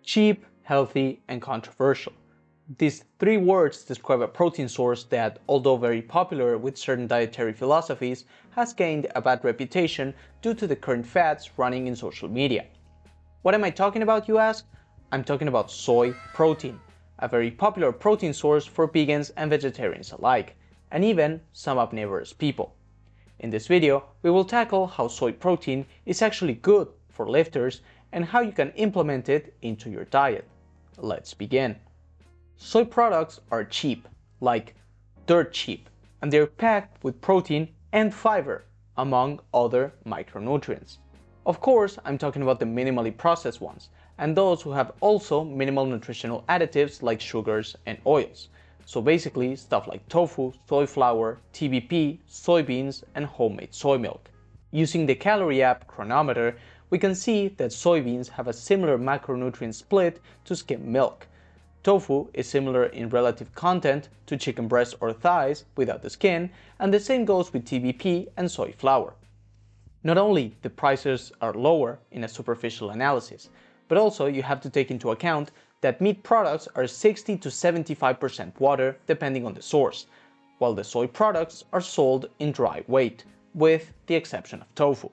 cheap, healthy, and controversial. These three words describe a protein source that, although very popular with certain dietary philosophies, has gained a bad reputation due to the current fads running in social media. What am I talking about, you ask? I'm talking about soy protein, a very popular protein source for vegans and vegetarians alike, and even some omnivorous people. In this video, we will tackle how soy protein is actually good for lifters and how you can implement it into your diet. Let's begin. Soy products are cheap, like dirt cheap, and they're packed with protein and fiber, among other micronutrients. Of course, I'm talking about the minimally processed ones, and those who have also minimal nutritional additives like sugars and oils. So basically stuff like tofu, soy flour, TBP, soybeans, and homemade soy milk. Using the calorie app Chronometer, we can see that soybeans have a similar macronutrient split to skim milk. Tofu is similar in relative content to chicken breast or thighs without the skin, and the same goes with TBP and soy flour. Not only the prices are lower in a superficial analysis, but also you have to take into account that meat products are 60 to 75% water depending on the source, while the soy products are sold in dry weight, with the exception of tofu.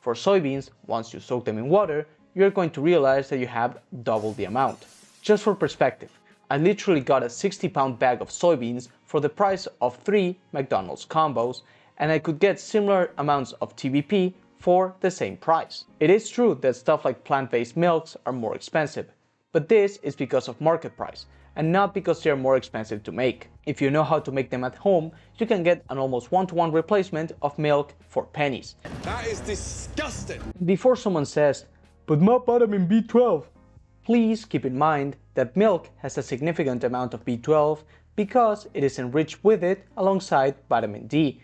For soybeans, once you soak them in water, you're going to realize that you have double the amount. Just for perspective, I literally got a 60-pound bag of soybeans for the price of 3 McDonald's combos, and I could get similar amounts of TBP for the same price. It is true that stuff like plant-based milks are more expensive, but this is because of market price, and not because they are more expensive to make. If you know how to make them at home, you can get an almost one-to-one replacement of milk for pennies. That is disgusting! Before someone says, "But my vitamin B12," please keep in mind that milk has a significant amount of B12 because it is enriched with it alongside vitamin D.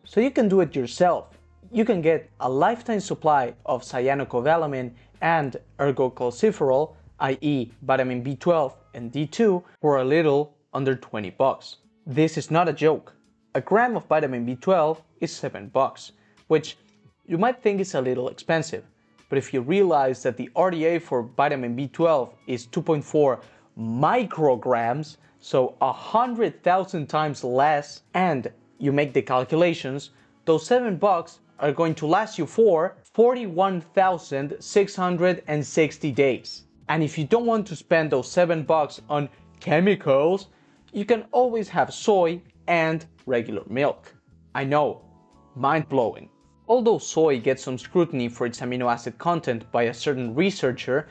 So you can do it yourself. You can get a lifetime supply of cyanocobalamin and ergocalciferol, i.e. vitamin B12 and D2, for a little under 20 bucks. This is not a joke. A gram of vitamin B12 is 7 bucks, which you might think is a little expensive, but if you realize that the RDA for vitamin B12 is 2.4 micrograms, so 100,000 times less, and you make the calculations, those 7 bucks are going to last you for 41,660 days. And if you don't want to spend those 7 bucks on chemicals, you can always have soy and regular milk. I know, mind-blowing. Although soy gets some scrutiny for its amino acid content by a certain researcher,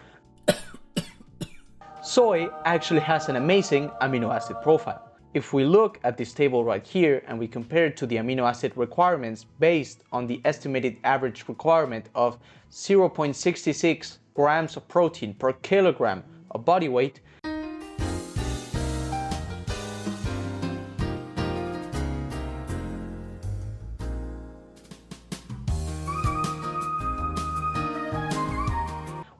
soy actually has an amazing amino acid profile. If we look at this table right here and we compare it to the amino acid requirements based on the estimated average requirement of 0.66 grams of protein per kilogram of body weight,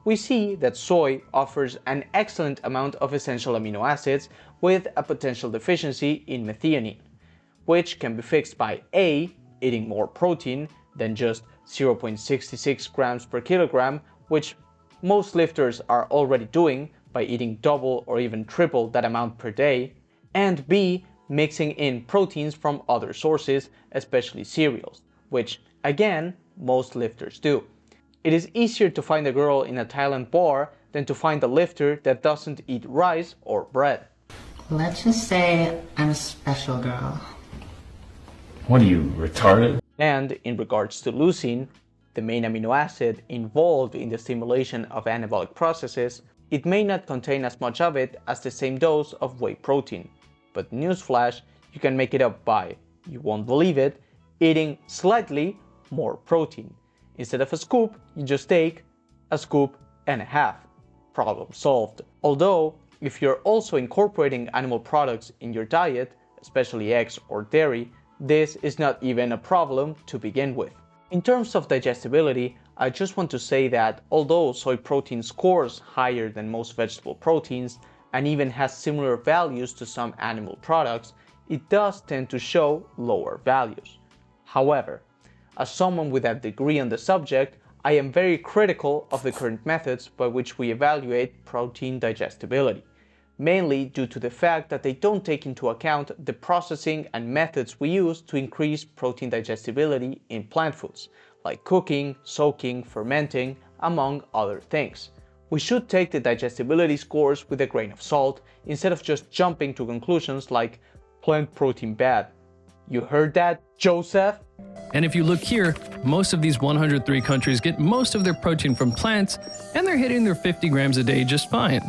we see that soy offers an excellent amount of essential amino acids with a potential deficiency in methionine, which can be fixed by A, eating more protein than just 0.66 grams per kilogram, which most lifters are already doing by eating double or even triple that amount per day, and B, mixing in proteins from other sources, especially cereals, which again, most lifters do. It is easier to find a girl in a Thailand bar than to find a lifter that doesn't eat rice or bread. Let's just say I'm a special girl. What are you, retarded? And in regards to leucine, the main amino acid involved in the stimulation of anabolic processes, it may not contain as much of it as the same dose of whey protein. But newsflash, you can make it up by, you won't believe it, eating slightly more protein. Instead of a scoop, you just take a scoop and a half. Problem solved. Although, if you're also incorporating animal products in your diet, especially eggs or dairy, this is not even a problem to begin with. In terms of digestibility, I just want to say that although soy protein scores higher than most vegetable proteins and even has similar values to some animal products, it does tend to show lower values. However, as someone with a degree on the subject, I am very critical of the current methods by which we evaluate protein digestibility, mainly due to the fact that they don't take into account the processing and methods we use to increase protein digestibility in plant foods, like cooking, soaking, fermenting, among other things. We should take the digestibility scores with a grain of salt instead of just jumping to conclusions like plant protein bad. You heard that, Joseph? And if you look here, most of these 103 countries get most of their protein from plants, and they're hitting their 50 grams a day just fine.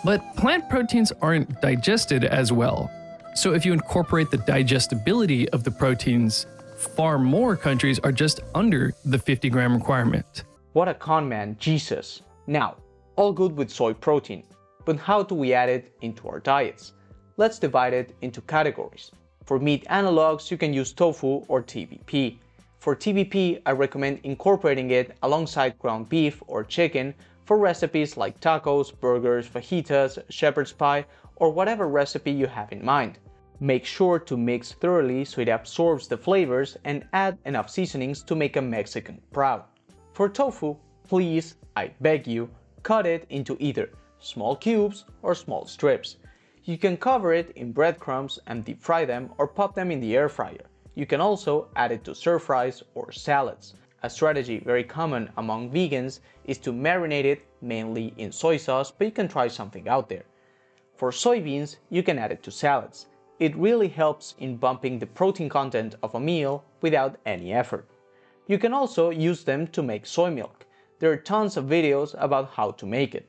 But plant proteins aren't digested as well. So if you incorporate the digestibility of the proteins, far more countries are just under the 50-gram requirement. What a con man, Jesus. Now, all good with soy protein, but how do we add it into our diets? Let's divide it into categories. For meat analogs, you can use tofu or TVP. For TVP, I recommend incorporating it alongside ground beef or chicken for recipes like tacos, burgers, fajitas, shepherd's pie, or whatever recipe you have in mind. Make sure to mix thoroughly so it absorbs the flavors and add enough seasonings to make a Mexican proud. For tofu, please, I beg you, cut it into either small cubes or small strips. You can cover it in breadcrumbs and deep fry them or pop them in the air fryer. You can also add it to stir fries or salads. A strategy very common among vegans is to marinate it mainly in soy sauce, but you can try something out there. For soybeans, you can add it to salads. It really helps in bumping the protein content of a meal without any effort. You can also use them to make soy milk. There are tons of videos about how to make it.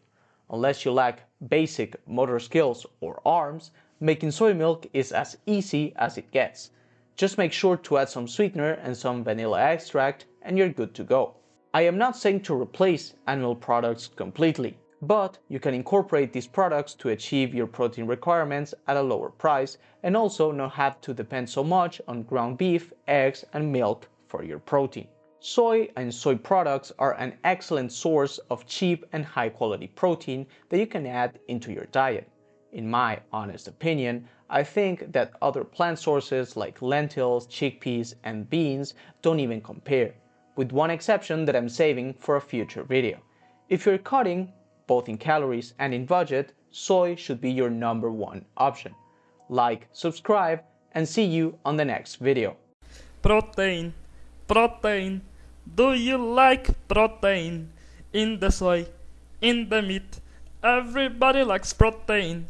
Unless you lack basic motor skills or arms, making soy milk is as easy as it gets. Just make sure to add some sweetener and some vanilla extract and you're good to go. I am not saying to replace animal products completely, but you can incorporate these products to achieve your protein requirements at a lower price and also not have to depend so much on ground beef, eggs, and milk for your protein. Soy and soy products are an excellent source of cheap and high quality protein that you can add into your diet. In my honest opinion, I think that other plant sources like lentils, chickpeas, and beans don't even compare, with one exception that I'm saving for a future video. If you're cutting, both in calories and in budget, soy should be your #1 option. Like, subscribe, and see you on the next video. Protein, protein. Do you like protein? In the soy, in the meat, everybody likes protein.